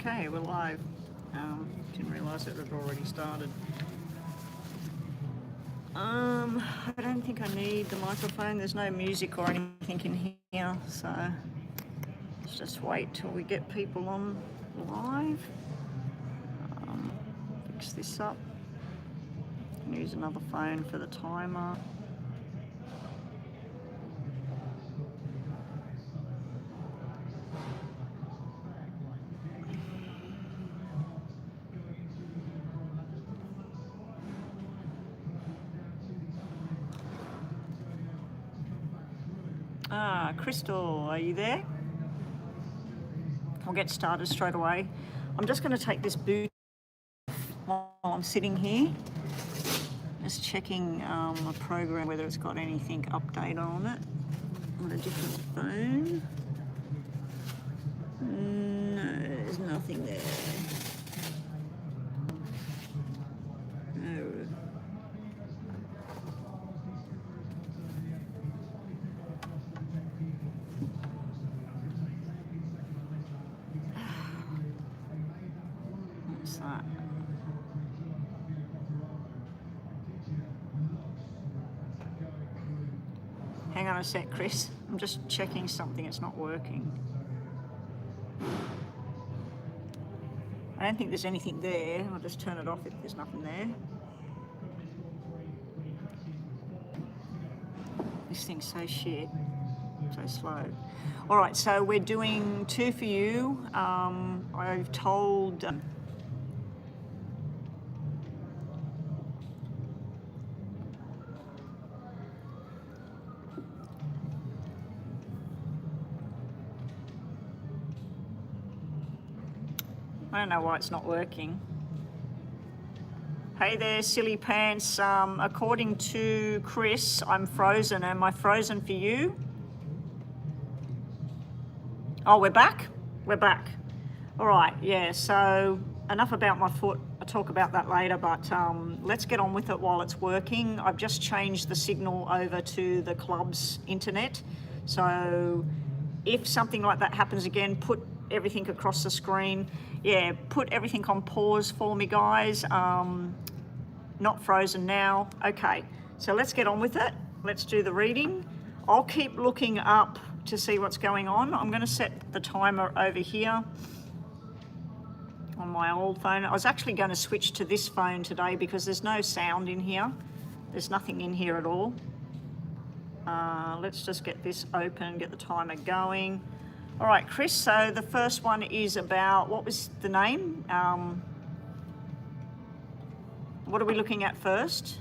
Okay, we're live. Didn't realise it had already started. I don't think I need the microphone. There's no music or anything in here, so let's just wait till we get people on live. Fix this up. Use another phone for the timer. Crystal, are you there? I'll get started straight away. I'm just going to take this boot while I'm sitting here. Just checking a program, whether it's got anything updated on it. On a different phone. No, there's nothing there. No. What's that? Hang on a sec, Chris. I'm just checking something. It's not working. I don't think there's anything there. I'll just turn it off if there's nothing there. This thing's so shit. So slow. All right, so we're doing 2 for you. I've told... I don't know why it's not working. Hey there, silly pants. According to Chris, I'm frozen. Am I frozen for you? Oh, we're back? We're back. All right, yeah, so enough about my foot. I'll talk about that later, but let's get on with it while it's working. I've just changed the signal over to the club's internet. So if something like that happens again, put everything across the screen. Yeah, put everything on pause for me, guys. Not frozen now. Okay, so let's get on with it. Let's do the reading. I'll keep looking up to see what's going on. I'm going to set the timer over here on my old phone. I was actually going to switch to this phone today because there's no sound in here. There's nothing in here at all. Let's just get this open, get the timer going. All right, Chris, so the first one is about, what was the name? What are we looking at first?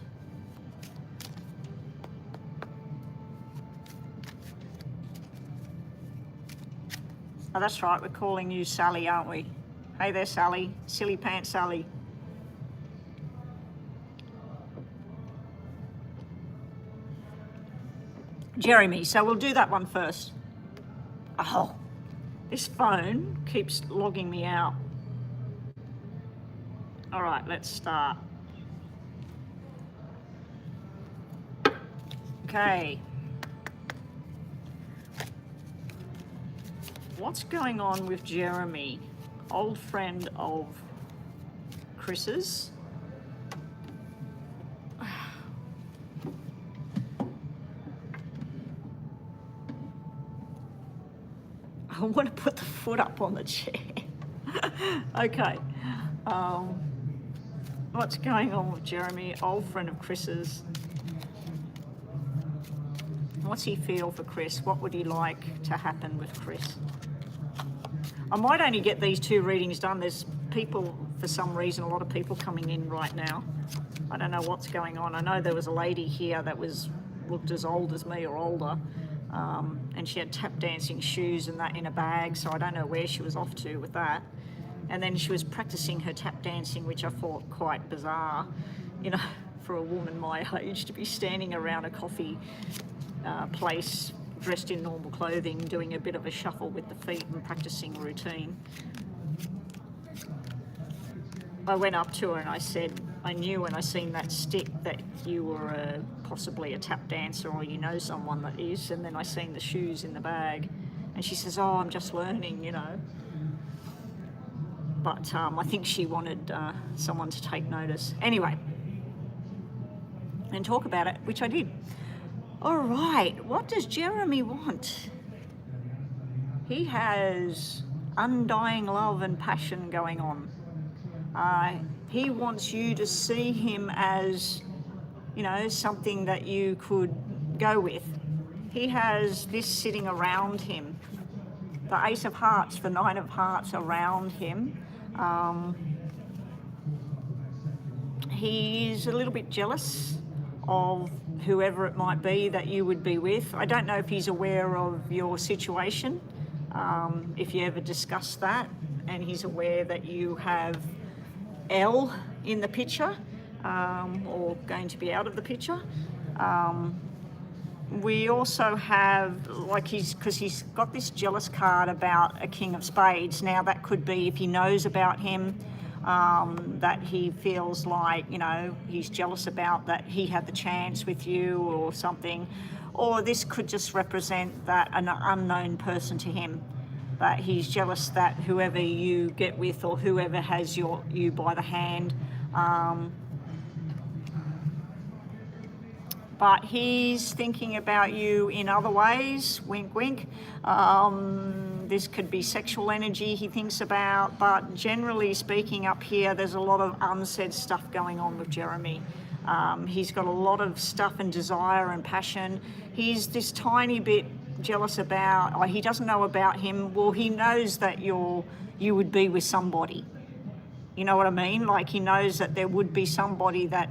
Oh, that's right, we're calling you Sally, aren't we? Hey there, Sally. Silly pants Sally. Jeremy, so we'll do that one first. Oh, this phone keeps logging me out. All right, let's start. Okay. What's going on with Jeremy? Old friend of Chris's. I want to put the foot up on the chair. Okay. What's going on with Jeremy? Old friend of Chris's. What's he feel for Chris? What would he like to happen with Chris? I might only get these 2 readings done. There's people, for some reason, a lot of people coming in right now. I don't know what's going on. I know there was a lady here that looked as old as me or older. And she had tap dancing shoes and that in a bag, so I don't know where she was off to with that. And then she was practicing her tap dancing, which I thought quite bizarre, you know, for a woman my age to be standing around a coffee place dressed in normal clothing, doing a bit of a shuffle with the feet and practicing routine. I went up to her and I said, I knew when I seen that stick that you were possibly a tap dancer or you know someone that is, and then I seen the shoes in the bag. And she says, oh, I'm just learning, you know. but I think she wanted someone to take notice. Anyway, and talk about it, which I did. All right, what does Jeremy want? He has undying love and passion going on. He wants you to see him as, you know, something that you could go with. He has this sitting around him, the Ace of Hearts, the Nine of Hearts around him. He's a little bit jealous of whoever it might be that you would be with. I don't know if he's aware of your situation, if you ever discuss that, and he's aware that you have L in the picture, or going to be out of the picture. We also have, like, because he's got this jealous card about a King of Spades. Now that could be if he knows about him, that he feels like, you know, he's jealous about that he had the chance with you or something. Or this could just represent that an unknown person to him, that he's jealous that whoever you get with or whoever has you by the hand, but he's thinking about you in other ways, wink wink. This could be sexual energy he thinks about, but generally speaking up here, there's a lot of unsaid stuff going on with Jeremy. He's got a lot of stuff and desire and passion. He's this tiny bit jealous about, or he doesn't know about him. Well, he knows that you would be with somebody. You know what I mean? Like, he knows that there would be somebody that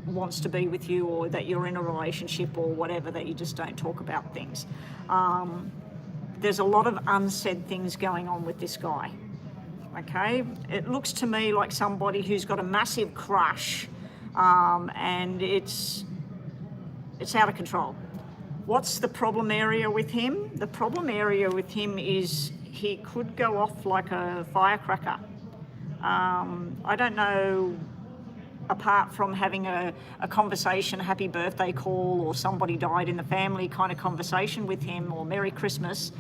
wants to be with you, or that you're in a relationship or whatever, that you just don't talk about things. There's a lot of unsaid things going on with this guy. Okay, it looks to me like somebody who's got a massive crush, and it's out of control. What's the problem area with him? The problem area with him is he could go off like a firecracker. I don't know, apart from having a conversation, a happy birthday call, or somebody died in the family kind of conversation with him, or Merry Christmas.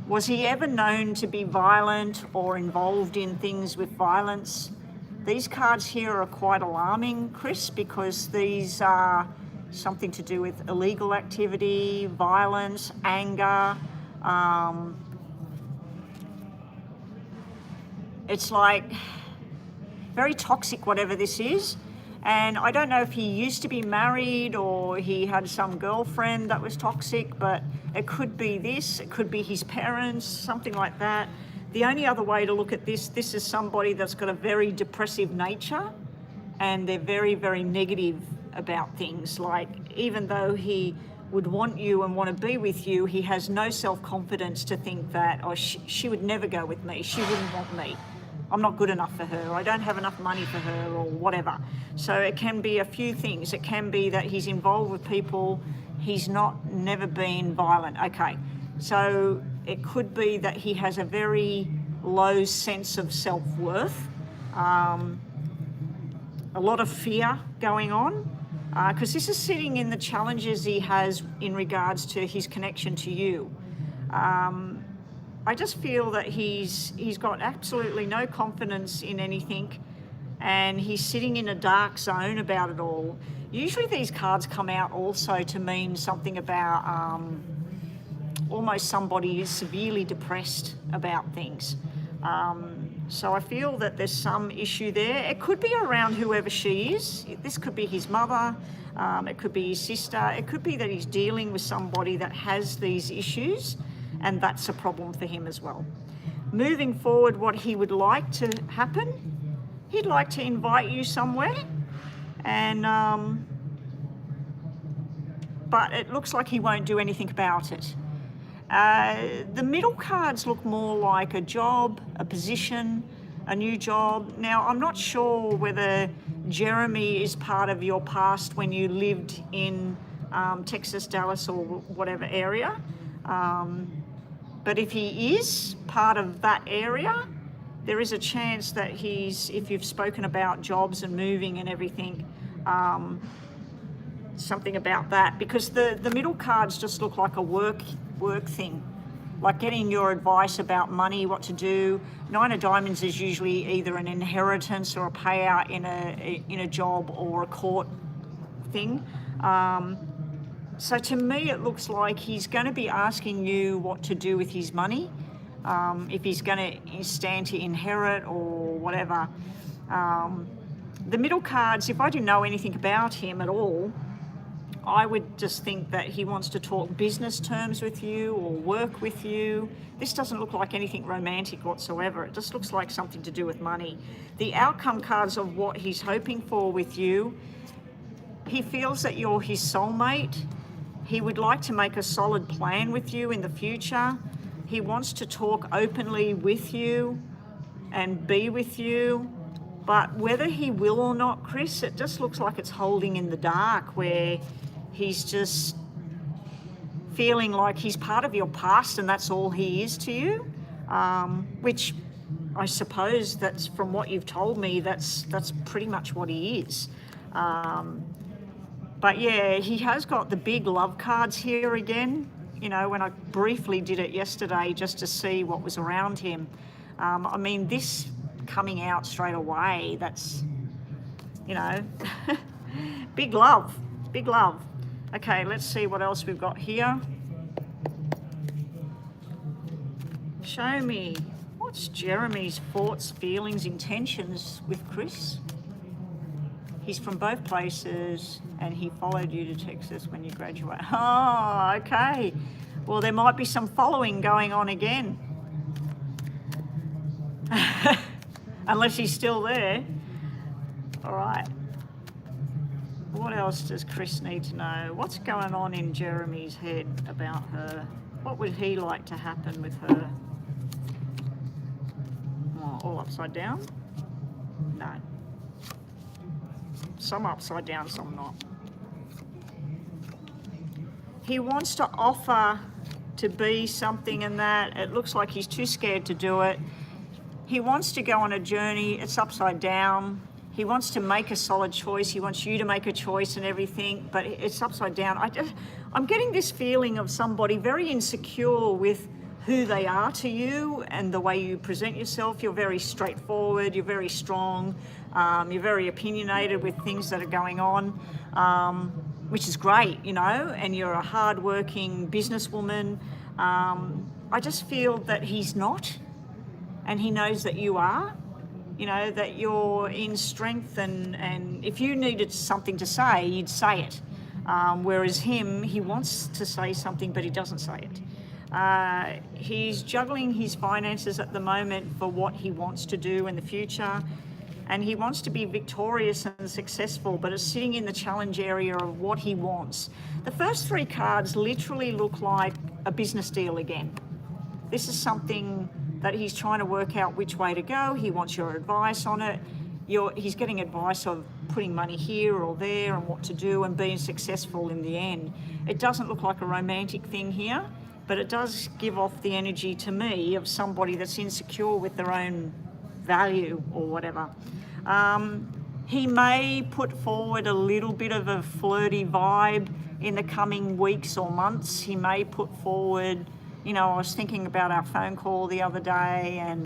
Was he ever known to be violent or involved in things with violence? These cards here are quite alarming, Chris, because these are something to do with illegal activity, violence, anger. It's like very toxic, whatever this is. And I don't know if he used to be married or he had some girlfriend that was toxic, but it could be this, it could be his parents, something like that. The only other way to look at this is somebody that's got a very depressive nature, and they're very, very negative about things. Like, even though he would want you and want to be with you, he has no self-confidence to think that, oh, she would never go with me, she wouldn't want me, I'm not good enough for her, I don't have enough money for her, or whatever. So it can be a few things. It can be that he's involved with people, he's never been violent. Okay, so it could be that he has a very low sense of self-worth, a lot of fear going on, because this is sitting in the challenges he has in regards to his connection to you. I just feel that he's got absolutely no confidence in anything, and he's sitting in a dark zone about it all. Usually these cards come out also to mean something about almost somebody is severely depressed about things. So I feel that there's some issue there. It could be around whoever she is. This could be his mother, it could be his sister, it could be that he's dealing with somebody that has these issues, and that's a problem for him as well. Moving forward, what he would like to happen, he'd like to invite you somewhere, and but it looks like he won't do anything about it. The middle cards look more like a job, a position, a new job. Now, I'm not sure whether Jeremy is part of your past when you lived in Texas, Dallas, or whatever area. But if he is part of that area, there is a chance that if you've spoken about jobs and moving and everything, something about that, because the middle cards just look like a work thing. like getting your advice about money, what to do. Nine of Diamonds is usually either an inheritance or a payout in a job or a court thing. So to me, it looks like he's going to be asking you what to do with his money, if he's going to stand to inherit or whatever. The middle cards, if I didn't know anything about him at all, I would just think that he wants to talk business terms with you or work with you. This doesn't look like anything romantic whatsoever. It just looks like something to do with money. The outcome cards of what he's hoping for with you, he feels that you're his soulmate. He would like to make a solid plan with you in the future. He wants to talk openly with you and be with you. But whether he will or not, Chris, it just looks like it's holding in the dark, where he's just feeling like he's part of your past and that's all he is to you, which I suppose that's, from what you've told me, that's pretty much what he is. But yeah, he has got the big love cards here again. You know, when I briefly did it yesterday just to see what was around him. I mean, this coming out straight away, that's, you know, big love, big love. Okay, let's see what else we've got here. Show me, what's Jeremy's thoughts, feelings, intentions with Chris? He's from both places and he followed you to Texas when you graduate. Oh, okay. Well, there might be some following going on again. Unless he's still there. All right. What else does Chris need to know? What's going on in Jeremy's head about her? What would he like to happen with her? Oh, all upside down? No. Some upside down, some not. He wants to offer to be something in that. It looks like he's too scared to do it. He wants to go on a journey. It's upside down. He wants to make a solid choice. He wants you to make a choice and everything, but it's upside down. I'm getting this feeling of somebody very insecure with who they are to you and the way you present yourself. You're very straightforward. You're very strong. You're very opinionated with things that are going on, which is great, you know, and you're a hardworking businesswoman. I just feel that he's not, and he knows that you are. You know, that you're in strength, and if you needed something to say, you'd say it. Whereas him, he wants to say something, but he doesn't say it. He's juggling his finances at the moment for what he wants to do in the future, and he wants to be victorious and successful, but it's sitting in the challenge area of what he wants. The first three cards literally look like a business deal again. This is something that he's trying to work out which way to go. He wants your advice on it. He's getting advice of putting money here or there and what to do and being successful in the end. It doesn't look like a romantic thing here, but it does give off the energy to me of somebody that's insecure with their own value or whatever. He may put forward a little bit of a flirty vibe in the coming weeks or months. He may put forward, you know, I was thinking about our phone call the other day, and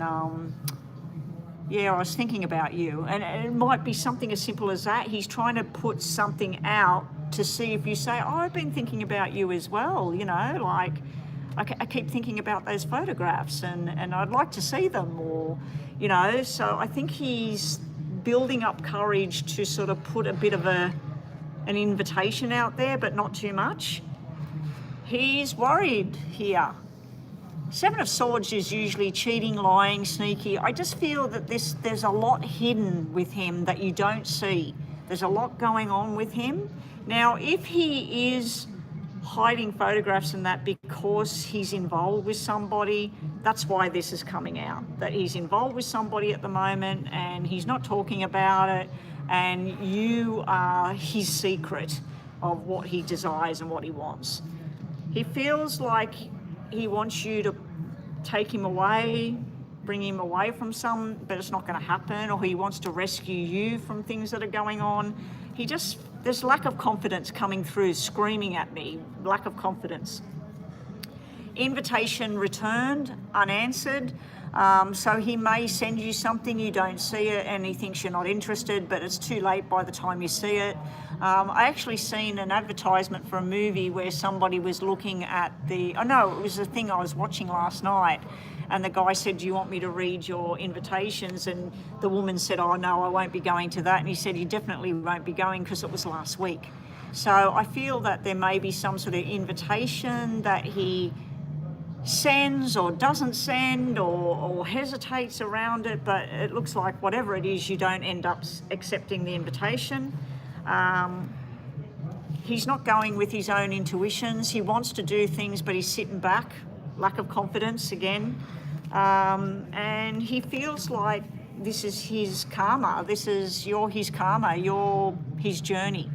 yeah, I was thinking about you. And it might be something as simple as that. He's trying to put something out to see if you say, oh, I've been thinking about you as well, you know, like I keep thinking about those photographs and I'd like to see them, or, you know. So I think he's building up courage to sort of put a bit of an invitation out there, but not too much. He's worried here. Seven of Swords is usually cheating, lying, sneaky. I just feel that there's a lot hidden with him that you don't see. There's a lot going on with him. Now, if he is hiding photographs and that because he's involved with somebody, that's why this is coming out. That he's involved with somebody at the moment and he's not talking about it, and you are his secret of what he desires and what he wants. He feels like he wants you to take him away, bring him away from some, but it's not going to happen, or he wants to rescue you from things that are going on. There's lack of confidence coming through, screaming at me, lack of confidence. invitation returned, unanswered. So he may send you something, you don't see it, and he thinks you're not interested, but it's too late by the time you see it. I actually seen an advertisement for a movie where somebody was looking at it was a thing I was watching last night, and the guy said, do you want me to read your invitations? And the woman said, oh no, I won't be going to that. And he said, you definitely won't be going because it was last week. So I feel that there may be some sort of invitation that he sends or doesn't send or hesitates around it, but it looks like whatever it is, you don't end up accepting the invitation. He's not going with his own intuitions. He wants to do things, but he's sitting back, lack of confidence again. And he feels like this is his karma. You're his karma, you're his journey.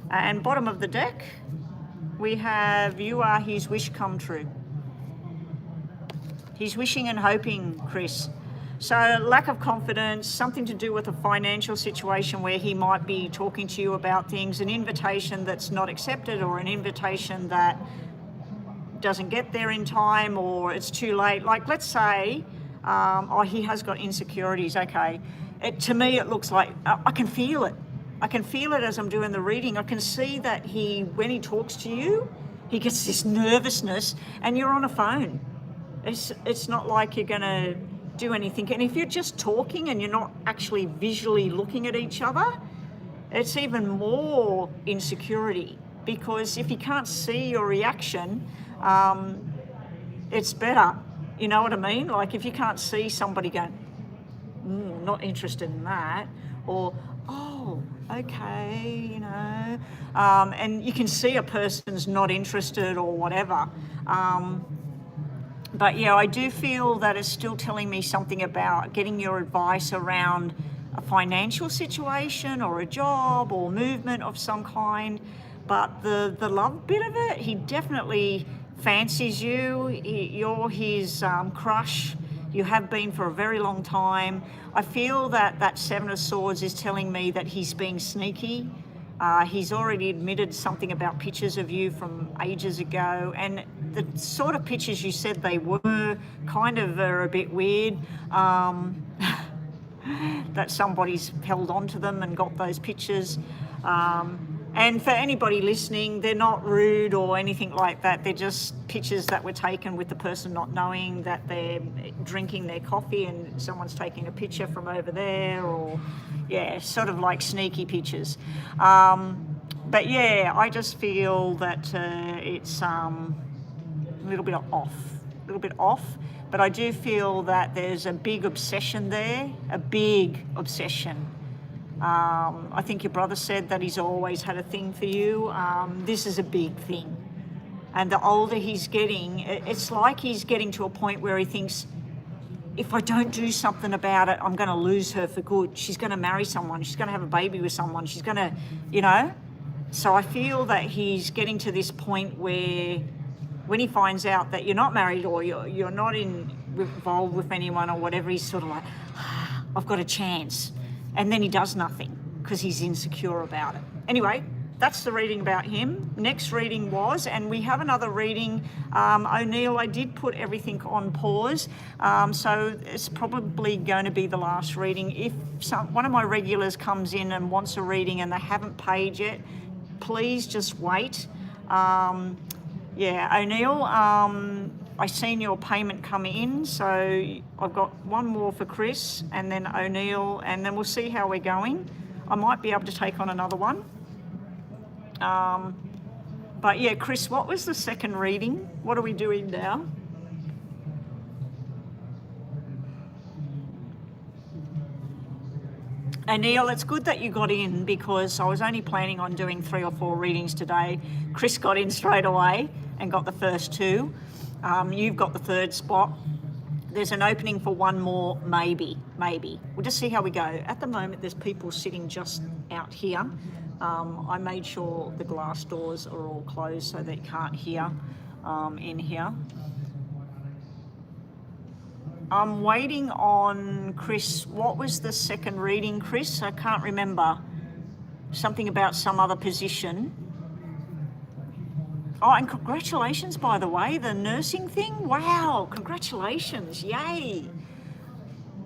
And bottom of the deck, we have you are his wish come true. He's wishing and hoping, Chris. So lack of confidence, something to do with a financial situation where he might be talking to you about things, an invitation that's not accepted or an invitation that doesn't get there in time or it's too late. Like let's say, he has got insecurities, okay. To me, it looks like, I can feel it. I can feel it as I'm doing the reading. I can see that when he talks to you, he gets this nervousness and you're on a phone. It's not like you're going to do anything. And if you're just talking and you're not actually visually looking at each other, it's even more insecurity, because if you can't see your reaction, it's better. You know what I mean? Like if you can't see somebody going, not interested in that, or, oh, okay, you know, and you can see a person's not interested or whatever. But yeah, I do feel that it's still telling me something about getting your advice around a financial situation or a job or movement of some kind. But the love bit of it, he definitely fancies you. You're his crush. You have been for a very long time. I feel that Seven of Swords is telling me that he's being sneaky. He's already admitted something about pictures of you from ages ago, and the sort of pictures you said they were kind of are a bit weird, that somebody's held on to them and got those pictures. And for anybody listening, they're not rude or anything like that. They're just pictures that were taken with the person not knowing that they're drinking their coffee and someone's taking a picture from over there, or yeah, sort of like sneaky pictures. But yeah, I just feel that it's a little bit off. But I do feel that there's a big obsession there, a big obsession. I think your brother said that he's always had a thing for you. This is a big thing. And the older he's getting, it's like he's getting to a point where he thinks, if I don't do something about it, I'm going to lose her for good. She's going to marry someone. She's going to have a baby with someone. She's going to, you know. So I feel that he's getting to this point where when he finds out that you're not married or you're not involved with anyone or whatever, he's sort of like, I've got a chance. And then he does nothing because he's insecure about it. Anyway, that's the reading about him. Next reading was, and we have another reading, O'Neill, I did put everything on pause, so it's probably going to be the last reading. If one of my regulars comes in and wants a reading and they haven't paid yet, please just wait. Yeah, O'Neill, I seen your payment come in, so I've got one more for Chris and then O'Neill, and then we'll see how we're going. I might be able to take on another one. But yeah, Chris, what was the second reading? What are we doing now? O'Neill, it's good that you got in, because I was only planning on doing 3 or 4 readings today. Chris got in straight away and got the first 2. You've got the 3rd spot. There's an opening for one more, maybe. We'll just see how we go. At the moment, there's people sitting just out here. I made sure the glass doors are all closed so they can't hear in here. I'm waiting on Chris. What was the second reading, Chris? I can't remember. Something about some other position. Oh, and congratulations, by the way, the nursing thing. Wow, congratulations, yay.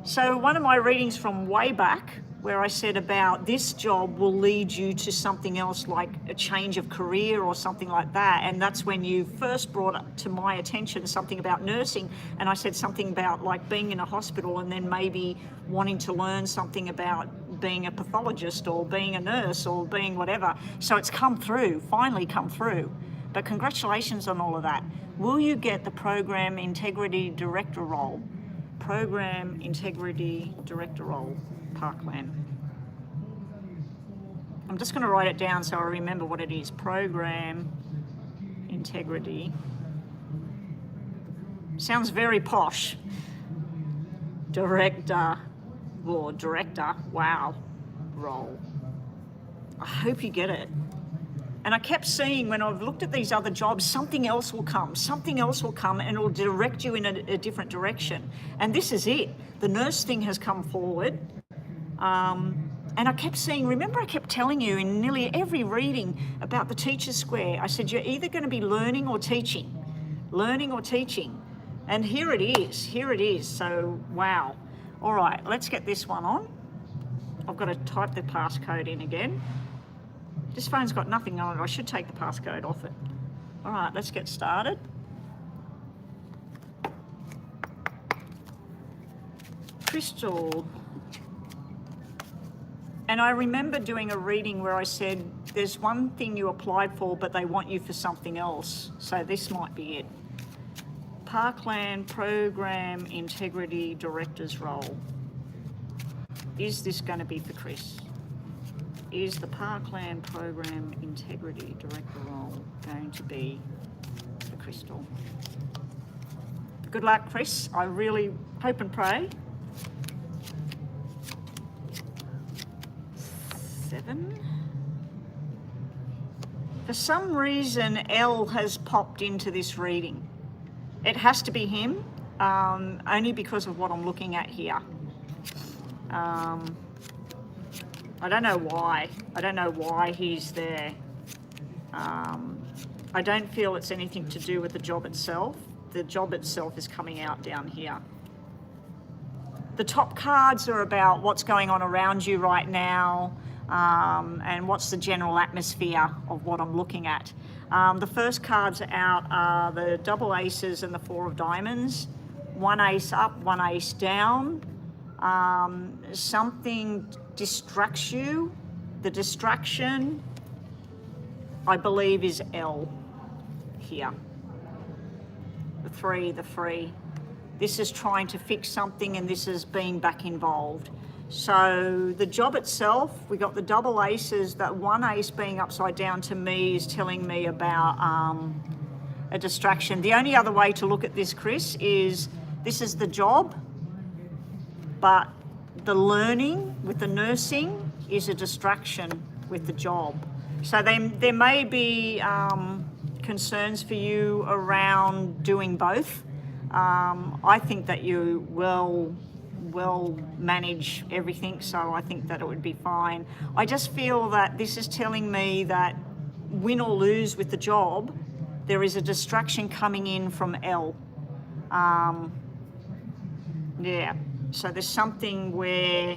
So one of my readings from way back where I said about this job will lead you to something else like a change of career or something like that. And that's when you first brought up to my attention something about nursing. And I said something about like being in a hospital and then maybe wanting to learn something about being a pathologist or being a nurse or being whatever. So it's come through, finally come through. But congratulations on all of that. Will you get the Program Integrity Director role? Program Integrity Director role, Parkland. I'm just going to write it down so I remember what it is. Program Integrity. Sounds very posh. Director, wow, role. I hope you get it. And I kept seeing when I've looked at these other jobs, something else will come and it'll direct you in a different direction. And this is it. The nurse thing has come forward. And I kept seeing, remember I kept telling you in nearly every reading about the teacher's square, I said, you're either going to be learning or teaching. And here it is. So, wow. All right, let's get this one on. I've got to type the passcode in again. This phone's got nothing on it. I should take the passcode off it. All right, let's get started. Crystal. And I remember doing a reading where I said, there's one thing you applied for, but they want you for something else. So this might be it. Parkland Program Integrity Director's role. Is this going to be for Chris? Is the Parkland Program Integrity Director role going to be for Crystal? Good luck, Chris. I really hope and pray. 7. For some reason, L has popped into this reading. It has to be him, only because of what I'm looking at here. I don't know why. I don't know why he's there. I don't feel it's anything to do with the job itself. The job itself is coming out down here. The top cards are about what's going on around you right now, and what's the general atmosphere of what I'm looking at. The first cards out are the double aces and the 4 of diamonds. 1 ace up, 1 ace down. Something distracts you. The distraction, I believe, is L here. The 3. This is trying to fix something and this is being back involved. So the job itself, we got the double aces. That 1 ace being upside down to me is telling me about a distraction. The only other way to look at this, Chris, is this is the job, but the learning with the nursing is a distraction with the job. So there may be concerns for you around doing both. I think that you will manage everything, so I think that it would be fine. I just feel that this is telling me that win or lose with the job, there is a distraction coming in from L. Yeah, so there's something where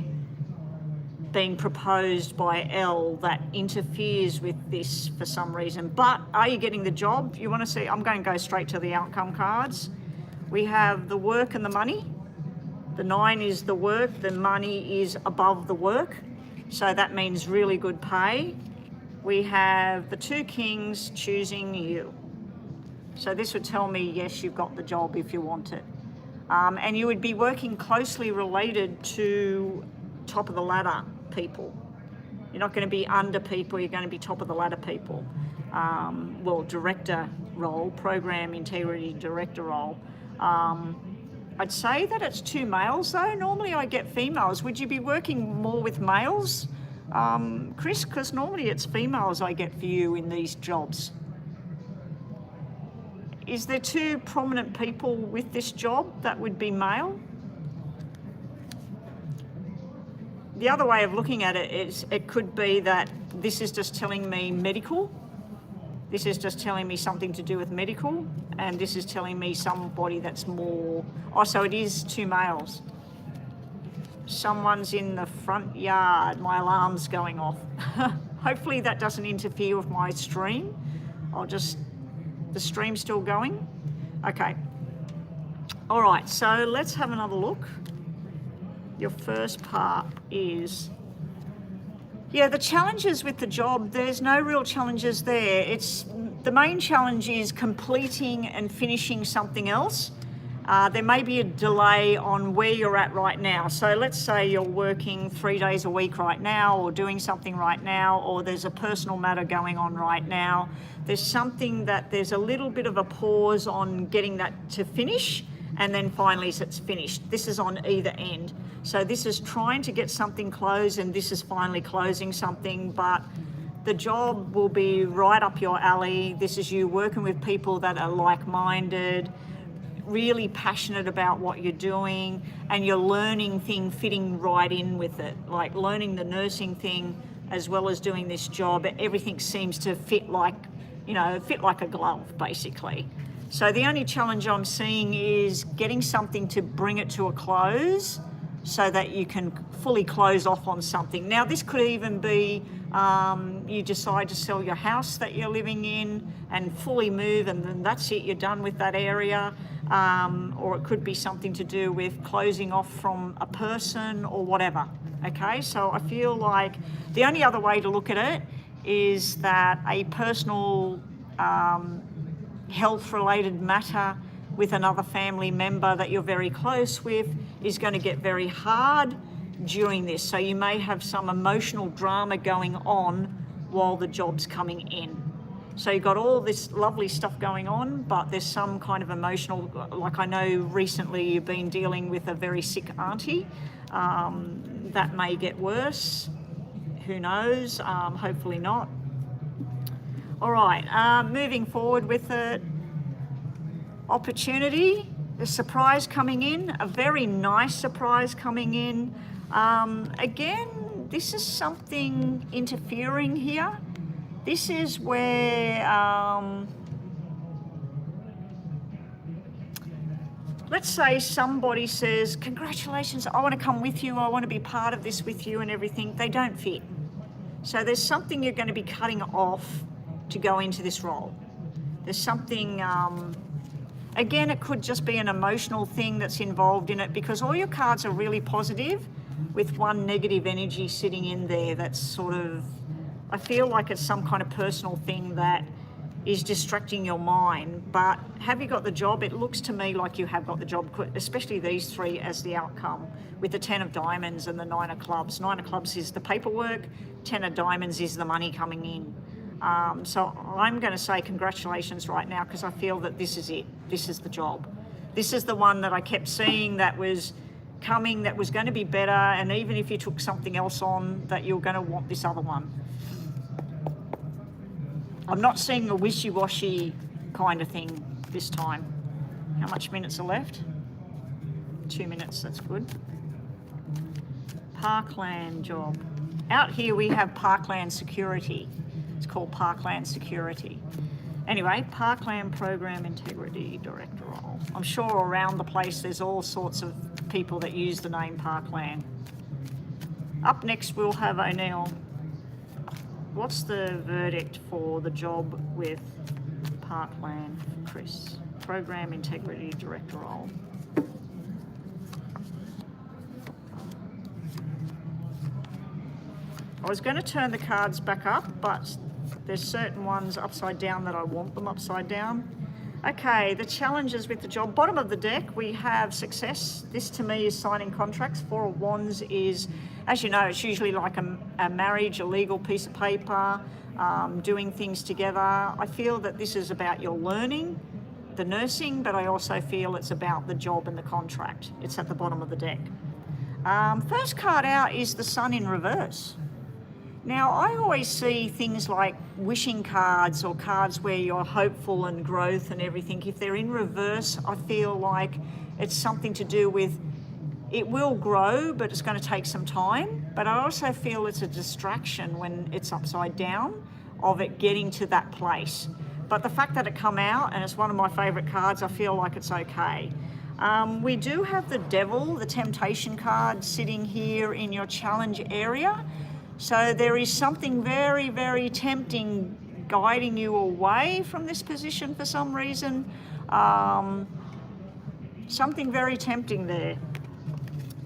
being proposed by L that interferes with this for some reason. But are you getting the job? You want to see, I'm going to go straight to the outcome cards. We have the work and the money. The 9 is the work, the money is above the work. So that means really good pay. We have the 2 kings choosing you. So this would tell me, yes, you've got the job if you want it. And you would be working closely related to top of the ladder people. You're not going to be under people, you're going to be top of the ladder people. Well, director role, program integrity director role. I'd say that it's 2 males though. Normally I get females. Would you be working more with males, Chris? Because normally it's females I get for you in these jobs. Is there 2 prominent people with this job that would be male? The other way of looking at it is it could be that this is just telling me medical. This is just telling me something to do with medical, and this is telling me somebody that's more, oh, so it is 2 males. Someone's in the front yard. My alarm's going off. Hopefully that doesn't interfere with my stream. The stream's still going? Okay. All right, so let's have another look. Your first part is, yeah, the challenges with the job, there's no real challenges there. The main challenge is completing and finishing something else. There may be a delay on where you're at right now. So let's say you're working 3 days a week right now, or doing something right now, or there's a personal matter going on right now. There's something that there's a little bit of a pause on getting that to finish, and then finally it's finished. This is on either end. So this is trying to get something closed, and this is finally closing something, but the job will be right up your alley. This is you working with people that are like-minded, really passionate about what you're doing, and you're learning thing fitting right in with it, like learning the nursing thing as well as doing this job. Everything seems to fit like a glove, basically. So the only challenge I'm seeing is getting something to bring it to a close so that you can fully close off on something. Now, this could even be you decide to sell your house that you're living in and fully move, and then that's it, you're done with that area. Or it could be something to do with closing off from a person or whatever. Okay, so I feel like the only other way to look at it is that a personal health-related matter with another family member that you're very close with is going to get very hard during this. So you may have some emotional drama going on while the job's coming in. So you've got all this lovely stuff going on, but there's some kind of emotional, like I know recently you've been dealing with a very sick auntie. That may get worse. Who knows? Hopefully not. All right, moving forward with it. Opportunity, a surprise coming in, a very nice surprise coming in. Again, this is something interfering here. This is where, let's say somebody says, congratulations, I want to come with you, I want to be part of this with you and everything. They don't fit. So there's something you're going to be cutting off to go into this role. There's something, again, it could just be an emotional thing that's involved in it, because all your cards are really positive with one negative energy sitting in there that's sort of, I feel like it's some kind of personal thing that is distracting your mind. But have you got the job? It looks to me like you have got the job, especially these three as the outcome, with the 10 of diamonds and the 9 of clubs. 9 of clubs is the paperwork, 10 of diamonds is the money coming in. So I'm going to say congratulations right now, because I feel that this is it. This is the job. This is the one that I kept seeing that was coming, that was going to be better, and even if you took something else on, that you're going to want this other one. I'm not seeing a wishy-washy kind of thing this time. How much minutes are left? 2 minutes, that's good. Parkland job. Out here we have Parkland Security. It's called Parkland Security. Anyway, Parkland Program Integrity Director role. I'm sure around the place there's all sorts of people that use the name Parkland. Up next we'll have O'Neill. What's the verdict for the job with Parkland, Chris? Program Integrity Director role. I was going to turn the cards back up, but there's certain ones upside down that I want them upside down. Okay, the challenges with the job. Bottom of the deck, we have success. This to me is signing contracts. 4 of Wands is, as you know, it's usually like a marriage, a legal piece of paper, doing things together. I feel that this is about your learning, the nursing, but I also feel it's about the job and the contract. It's at the bottom of the deck. First card out is the Sun in reverse. Now, I always see things like wishing cards or cards where you're hopeful and growth and everything. If they're in reverse, I feel like it's something to do with it will grow, but it's going to take some time. But I also feel it's a distraction when it's upside down. of it getting to that place. But the fact that it come out, and it's one of my favourite cards, I feel like it's okay. We do have the Devil, the Temptation card, sitting here in your challenge area. So there is something very, very tempting guiding you away from this position for some reason. Something very tempting there.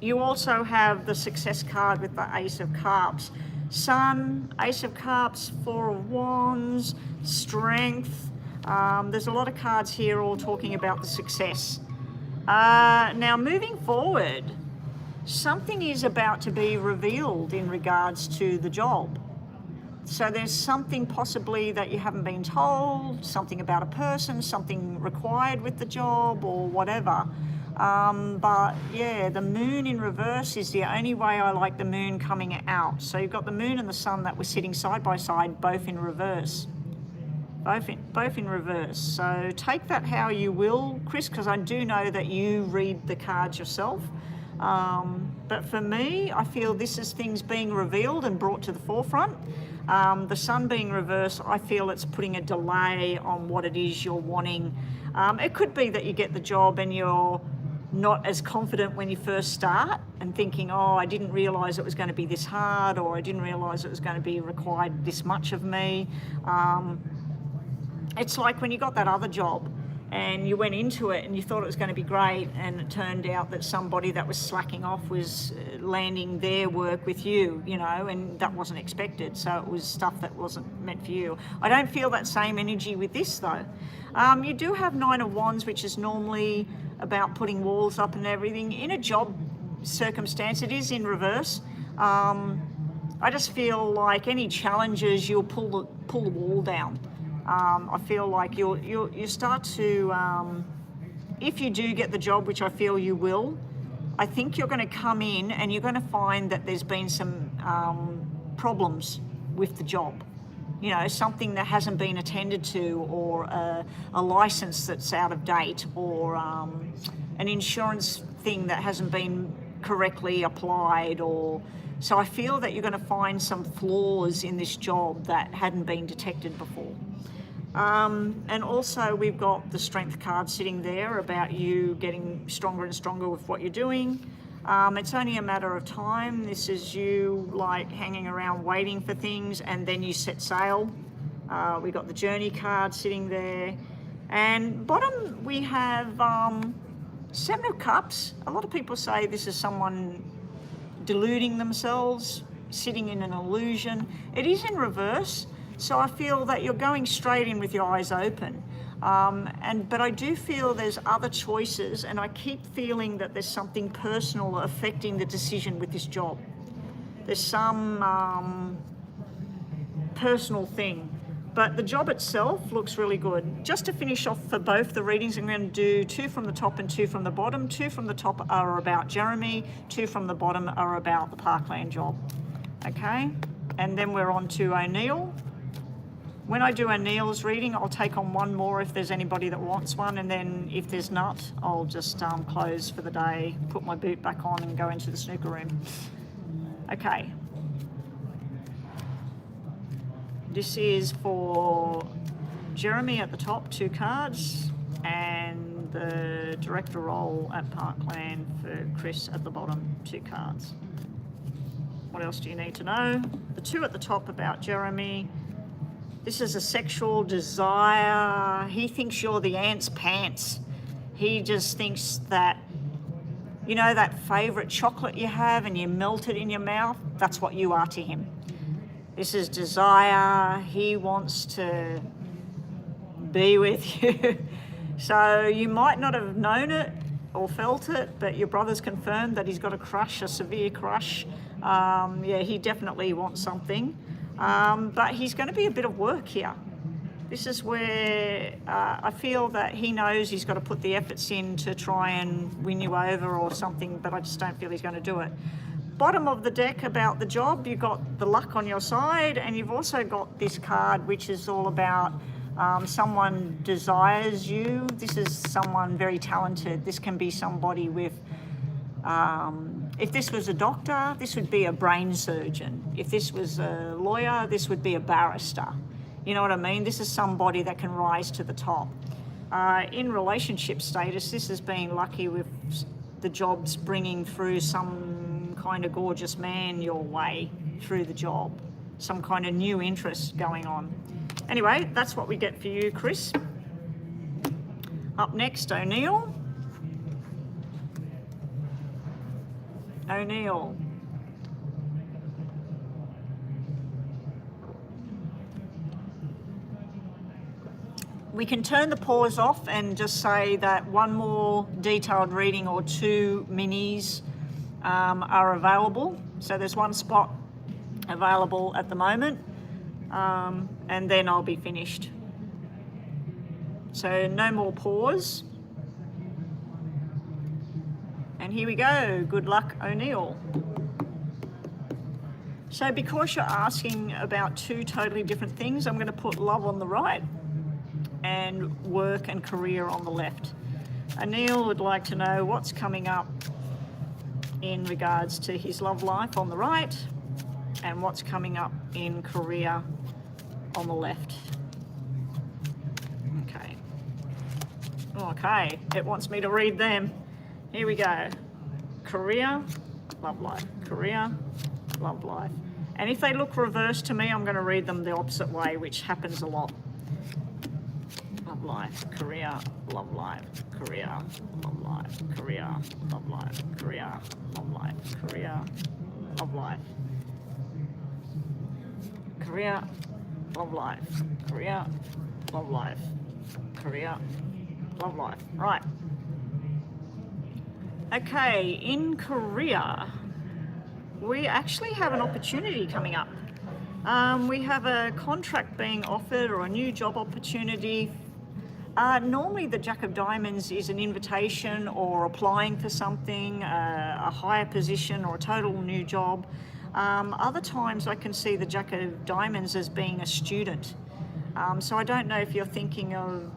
You also have the Success card with the Ace of Cups. Sun, Ace of Cups, Four of Wands, Strength. There's a lot of cards here all talking about the success. Now moving forward, something is about to be revealed in regards to the job. So there's something possibly that you haven't been told, something about a person, something required with the job or whatever. But yeah, the moon in reverse is the only way I like the moon coming out. So you've got the moon and the sun that were sitting side by side, both in reverse. Both in reverse. So take that how you will, Chris, because I do know that you read the cards yourself. But for me, I feel this is things being revealed and brought to the forefront. The sun being reversed, I feel it's putting a delay on what it is you're wanting. It could be that you get the job and you're not as confident when you first start and thinking, oh, I didn't realise it was going to be this hard, or I didn't realise it was going to be required this much of me. It's like when you got that other job and you went into it and you thought it was going to be great, and it turned out that somebody that was slacking off was landing their work with you, you know, and that wasn't expected. So it was stuff that wasn't meant for you. I don't feel that same energy with this though. You do have Nine of Wands, which is normally about putting walls up and everything. In a job circumstance, it is in reverse. I just feel like any challenges, you'll pull the wall down. I feel like you start to, if you do get the job, which I feel you will, I think you're going to come in and you're going to find that there's been some problems with the job. You know, something that hasn't been attended to, or a license that's out of date, or an insurance thing that hasn't been correctly applied, or so I feel that you're going to find some flaws in this job that hadn't been detected before. And also we've got the Strength card sitting there about you getting stronger and stronger with what you're doing. It's only a matter of time. This is you like hanging around waiting for things, and then you set sail. We got the Journey card sitting there, and bottom we have Seven of Cups. A lot of people say this is someone deluding themselves, sitting in an illusion. It is in reverse, so I feel that you're going straight in with your eyes open. But I do feel there's other choices, and I keep feeling that there's something personal affecting the decision with this job. There's some personal thing, but the job itself looks really good. Just to finish off for both the readings, I'm going to do 2 from the top and 2 from the bottom. 2 from the top are about Jeremy, 2 from the bottom are about the Parkland job. Okay, and then we're on to O'Neill. When I do O'Neill's reading, I'll take on one more if there's anybody that wants one, and then if there's not, I'll just close for the day, put my boot back on and go into the snooker room. Okay. This is for Jeremy at the top, 2 cards, and the director role at Parkland for Chris at the bottom, 2 cards. What else do you need to know? The 2 at the top about Jeremy. This is a sexual desire. He thinks you're the ant's pants. He just thinks that, you know, that favourite chocolate you have and you melt it in your mouth, that's what you are to him. This is desire. He wants to be with you. So you might not have known it or felt it, but your brother's confirmed that he's got a crush, a severe crush. Yeah, he definitely wants something. But he's going to be a bit of work here. This is where I feel that he knows he's got to put the efforts in to try and win you over or something, but I just don't feel he's going to do it. Bottom of the deck about the job, you've got the luck on your side, and you've also got this card which is all about someone desires you. This is someone very talented. This can be somebody with if this was a doctor, this would be a brain surgeon. If this was a lawyer, this would be a barrister. You know what I mean? This is somebody that can rise to the top. In relationship status, this is being lucky with the jobs bringing through some kind of gorgeous man your way through the job, some kind of new interest going on. Anyway, that's what we get for you, Chris. Up next, O'Neill. O'Neill. We can turn the pause off and just say that one more detailed reading or two minis are available. So there's one spot available at the moment, and then I'll be finished. So no more pause. And here we go. Good luck, O'Neill. So because you're asking about two totally different things, I'm going to put love on the right and work and career on the left. O'Neill would like to know what's coming up in regards to his love life on the right and what's coming up in career on the left. Okay, it wants me to read them. Here we go. Career, love life. Career, love life. And if they look reversed to me, I'm going to read them the opposite way, which happens a lot. Love life, career, love life, career, love life, career, love life, career, love life, career, love life. Career, love life, career, love life, career, love life. Right. Okay, in career, we actually have an opportunity coming up. We have a contract being offered or a new job opportunity. Normally the Jack of Diamonds is an invitation or applying for something, a higher position or a total new job. Other times I can see the Jack of Diamonds as being a student. So I don't know if you're thinking of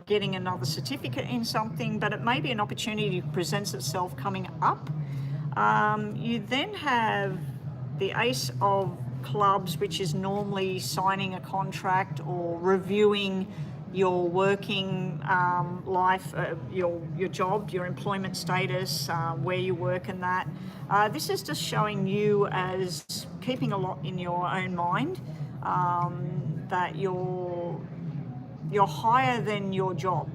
getting another certificate in something, but it may be an opportunity that presents itself coming up. You then have the Ace of Clubs, which is normally signing a contract or reviewing your working life, your job, your employment status, where you work and that. This is just showing you as keeping a lot in your own mind, that you're higher than your job,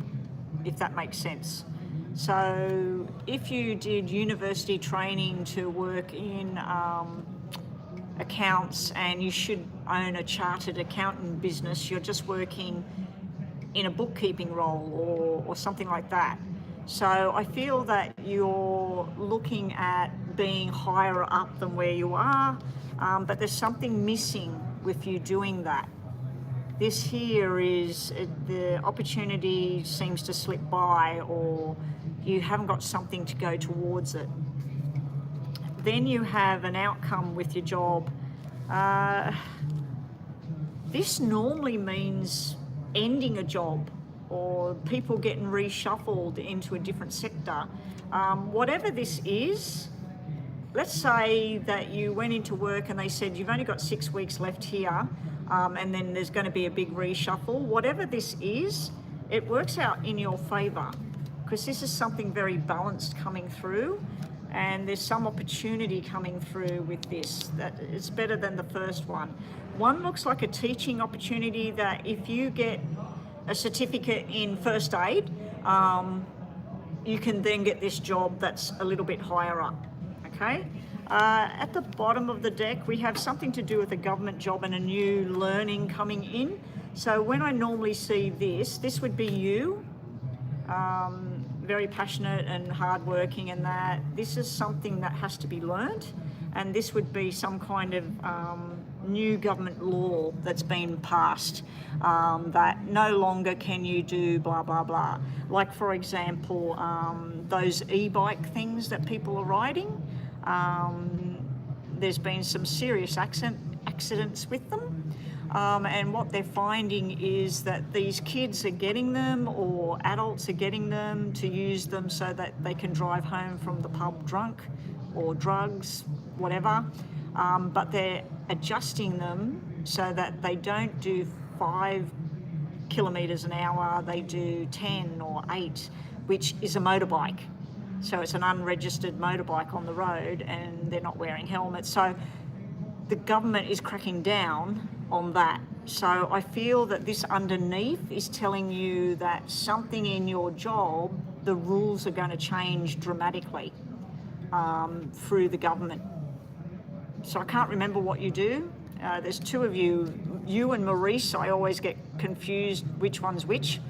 if that makes sense. So if you did university training to work in accounts and you should own a chartered accountant business, you're just working in a bookkeeping role or something like that. So I feel that you're looking at being higher up than where you are, but there's something missing with you doing that. This here is the opportunity seems to slip by, or you haven't got something to go towards it. Then you have an outcome with your job. This normally means ending a job or people getting reshuffled into a different sector. Whatever this is, let's say that you went into work and they said you've only got 6 weeks left here, and then there's going to be a big reshuffle. Whatever this is, it works out in your favour, because this is something very balanced coming through, and there's some opportunity coming through with this that it's better than the first one. One looks like a teaching opportunity that if you get a certificate in first aid, you can then get this job that's a little bit higher up, okay? At the bottom of the deck, we have something to do with a government job and a new learning coming in. So when I normally see this would be you, very passionate and hardworking, and that this is something that has to be learnt, and this would be some kind of new government law that's been passed, that no longer can you do blah blah blah. Like for example, those e-bike things that people are riding, there's been some serious accidents with them. And what they're finding is that these kids are getting them, or adults are getting them to use them so that they can drive home from the pub drunk or drugs, whatever. But they're adjusting them so that they don't do 5 kilometres an hour, they do 10 or 8, which is a motorbike. So it's an unregistered motorbike on the road and they're not wearing helmets. So the government is cracking down on that. So I feel that this underneath is telling you that something in your job, the rules are going to change dramatically through the government. So I can't remember what you do. There's 2 of you, you and Maurice. I always get confused which one's which.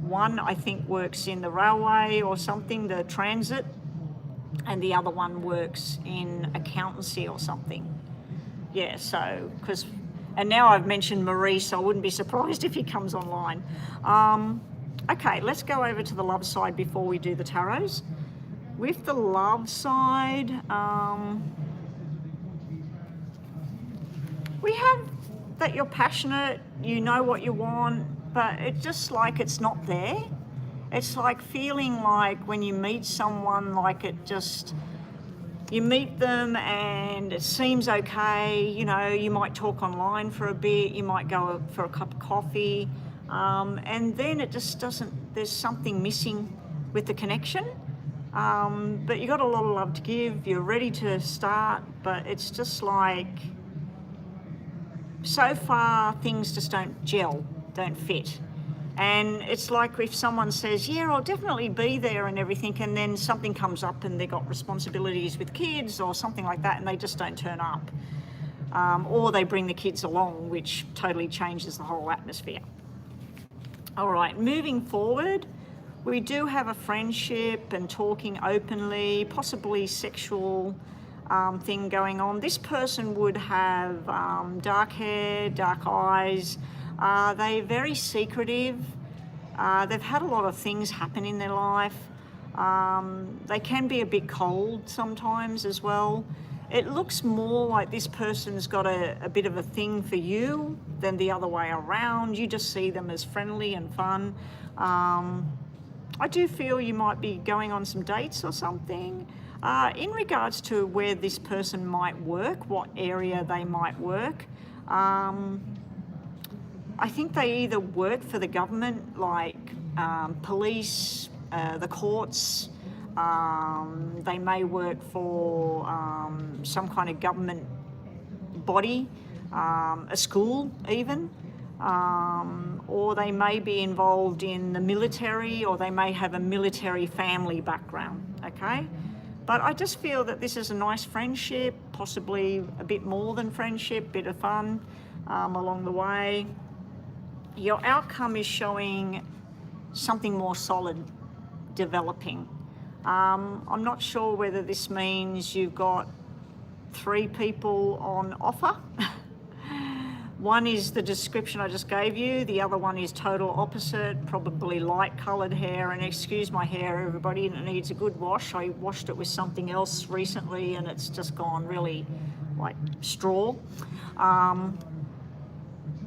One, I think, works in the railway or something, the transit, and the other one works in accountancy or something. Yeah, so, and now I've mentioned Maurice, I wouldn't be surprised if he comes online. Okay, let's go over to the love side before we do the tarots. With the love side, we have that you're passionate, you know what you want, but it's just like it's not there. It's like feeling like when you meet someone, like you meet them and it seems okay, you know, you might talk online for a bit, you might go for a cup of coffee, and then it just doesn't, there's something missing with the connection. But you got a lot of love to give, you're ready to start, but it's just like, so far things just don't gel, don't fit. And it's like if someone says, yeah, I'll definitely be there and everything, and then something comes up and they've got responsibilities with kids or something like that and they just don't turn up. Or they bring the kids along, which totally changes the whole atmosphere. All right, moving forward, we do have a friendship and talking openly, possibly sexual thing going on. This person would have dark hair, dark eyes. They're very secretive. They've had a lot of things happen in their life. They can be a bit cold sometimes as well. It looks more like this person's got a bit of a thing for you than the other way around. You just see them as friendly and fun. I do feel you might be going on some dates or something. In regards to where this person might work, what area they might work, I think they either work for the government, like police, the courts. They may work for some kind of government body, a school even, or they may be involved in the military, or they may have a military family background, okay? But I just feel that this is a nice friendship, possibly a bit more than friendship, bit of fun along the way. Your outcome is showing something more solid developing. I'm not sure whether this means you've got 3 people on offer. One is the description I just gave you, the other one is total opposite, probably light coloured hair, and excuse my hair everybody, it needs a good wash. I washed it with something else recently and it's just gone really like straw.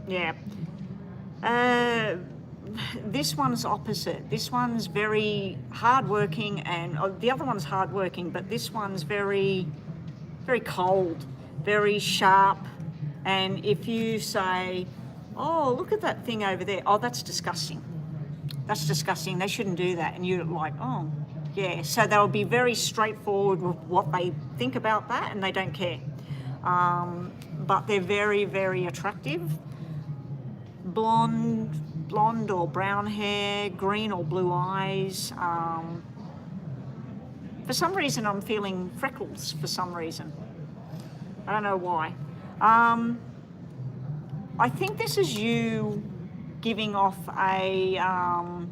Yeah. This one's opposite. This one's very hardworking, and the other one's hardworking, but this one's very, very cold, very sharp. And if you say, oh, look at that thing over there, oh, that's disgusting. That's disgusting, they shouldn't do that. And you're like, oh, yeah. So they'll be very straightforward with what they think about that and they don't care. But they're very, very attractive. Blonde or brown hair, green or blue eyes. For some reason, I'm feeling freckles for some reason. I don't know why. I think this is you giving off an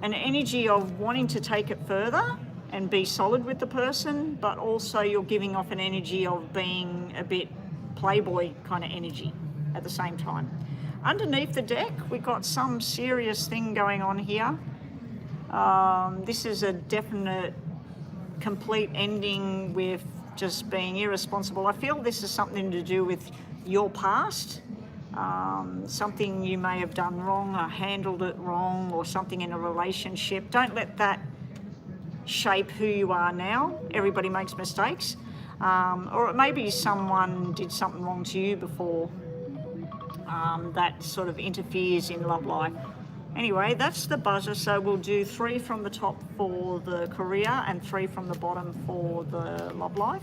energy of wanting to take it further and be solid with the person, but also you're giving off an energy of being a bit playboy kind of energy at the same time. Underneath the deck, we got some serious thing going on here. This is a definite, complete ending with just being irresponsible. I feel this is something to do with your past, something you may have done wrong or handled it wrong, or something in a relationship. Don't let that shape who you are now. Everybody makes mistakes. Or maybe someone did something wrong to you before. that sort of interferes in love life. Anyway, that's the buzzer. So we'll do 3 from the top for the career and 3 from the bottom for the love life.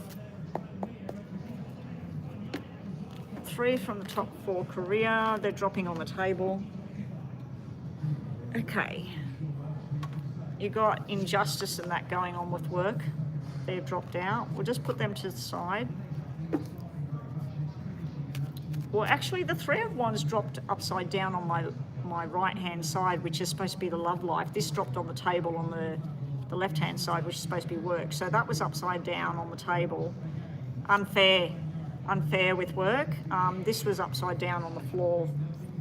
3 from the top for career. They're dropping on the table. Okay. You got injustice and that going on with work. They're dropped out. We'll just put them to the side. Well, actually, the 3 of Wands dropped upside down on my right-hand side, which is supposed to be the love life. This dropped on the table on the left-hand side, which is supposed to be work. So that was upside down on the table. Unfair with work. This was upside down on the floor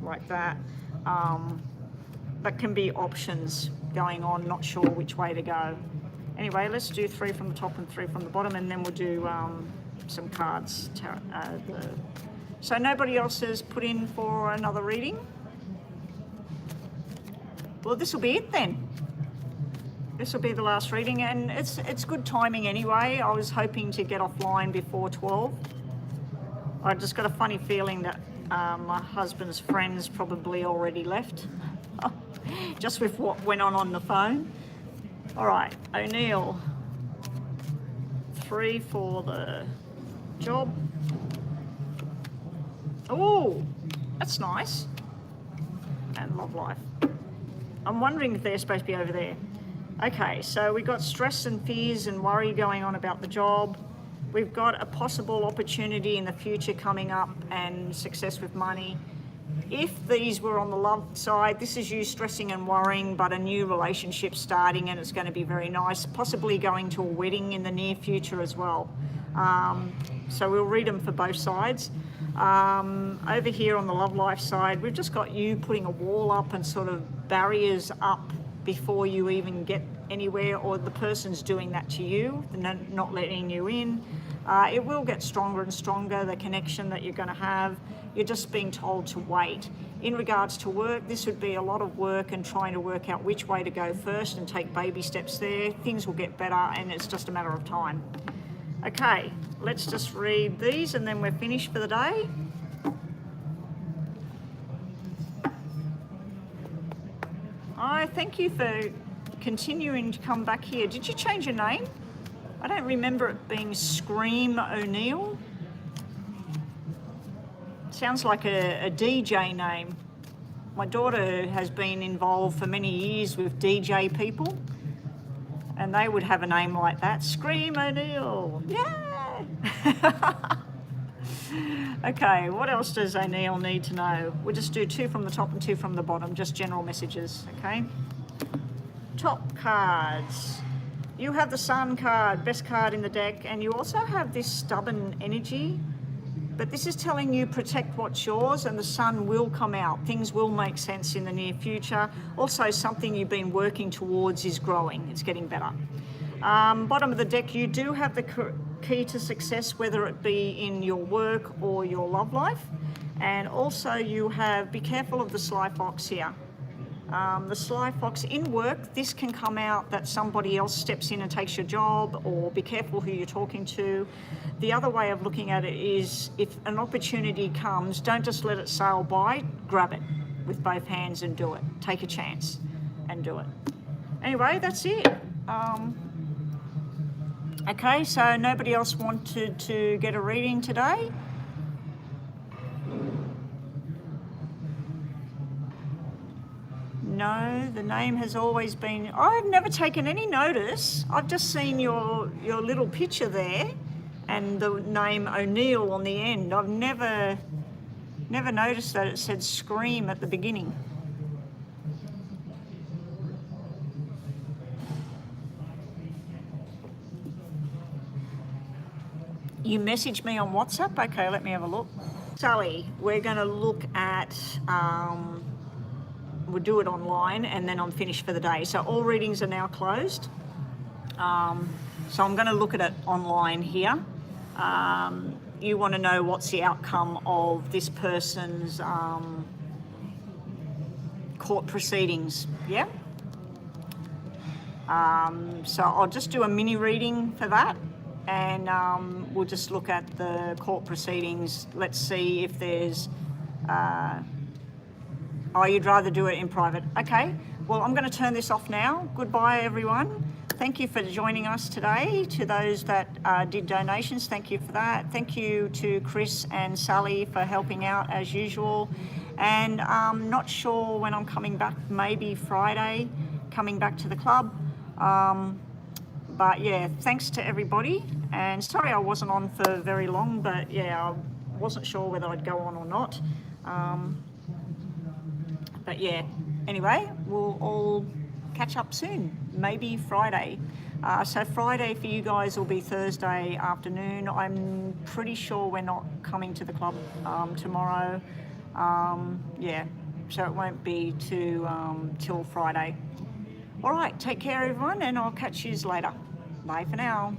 like that. That can be options going on, not sure which way to go. Anyway, let's do 3 from the top and 3 from the bottom, and then we'll do some cards. So nobody else has put in for another reading? Well, this will be it then. This will be the last reading, and it's good timing anyway. I was hoping to get offline before 12. I just got a funny feeling that my husband's friends probably already left, just with what went on the phone. All right, O'Neill, 3 for the job. Oh, that's nice. And love life. I'm wondering if they're supposed to be over there. Okay, so we've got stress and fears and worry going on about the job. We've got a possible opportunity in the future coming up and success with money. If these were on the love side, this is you stressing and worrying, but a new relationship starting, and it's going to be very nice, possibly going to a wedding in the near future as well. So we'll read them for both sides. Over here on the love life side, we've just got you putting a wall up and sort of barriers up before you even get anywhere, or the person's doing that to you, not letting you in. It will get stronger and stronger, the connection that you're going to have. You're just being told to wait. In regards to work, this would be a lot of work and trying to work out which way to go first and take baby steps there. Things will get better, and it's just a matter of time. Okay, let's just read these and then we're finished for the day. I thank you for continuing to come back here. Did you change your name? I don't remember it being Scream O'Neill. Sounds like a DJ name. My daughter has been involved for many years with DJ people, and they would have a name like that. Scream O'Neill. Yeah. Okay, what else does O'Neill need to know? We'll just do 2 from the top and 2 from the bottom, just general messages, okay? Top cards. You have the Sun card, best card in the deck, and you also have this stubborn energy, but this is telling you protect what's yours, and the Sun will come out. Things will make sense in the near future. Also, something you've been working towards is growing. It's getting better. Bottom of the deck, you do have the key to success, whether it be in your work or your love life. And also you have, be careful of the sly fox here. The sly fox in work, this can come out that somebody else steps in and takes your job, or be careful who you're talking to. The other way of looking at it is, if an opportunity comes, don't just let it sail by, grab it with both hands and do it. Take a chance and do it. Anyway, that's it. Okay, so nobody else wanted to get a reading today? No, the name has always been... I've never taken any notice. I've just seen your little picture there and the name O'Neill on the end. I've never noticed that it said Scream at the beginning. You messaged me on WhatsApp? Okay, let me have a look. Sally, we're going to look at, we'll do it online and then I'm finished for the day. So all readings are now closed. So I'm going to look at it online here. You want to know what's the outcome of this person's court proceedings, yeah? So I'll just do a mini reading for that. And we'll just look at the court proceedings. Let's see if there's Oh, you'd rather do it in private. Okay, well, I'm going to turn this off now. Goodbye, everyone. Thank you for joining us today. To those that did donations, thank you for that. Thank you to Chris and Sally for helping out as usual. And I'm not sure when I'm coming back, maybe Friday, coming back to the club. But yeah, thanks to everybody. And sorry I wasn't on for very long, but yeah, I wasn't sure whether I'd go on or not. But yeah, anyway, we'll all catch up soon, maybe Friday. So Friday for you guys will be Thursday afternoon. I'm pretty sure we're not coming to the club tomorrow. Yeah, so it won't be till Friday. All right, take care everyone, and I'll catch you later. Bye for now.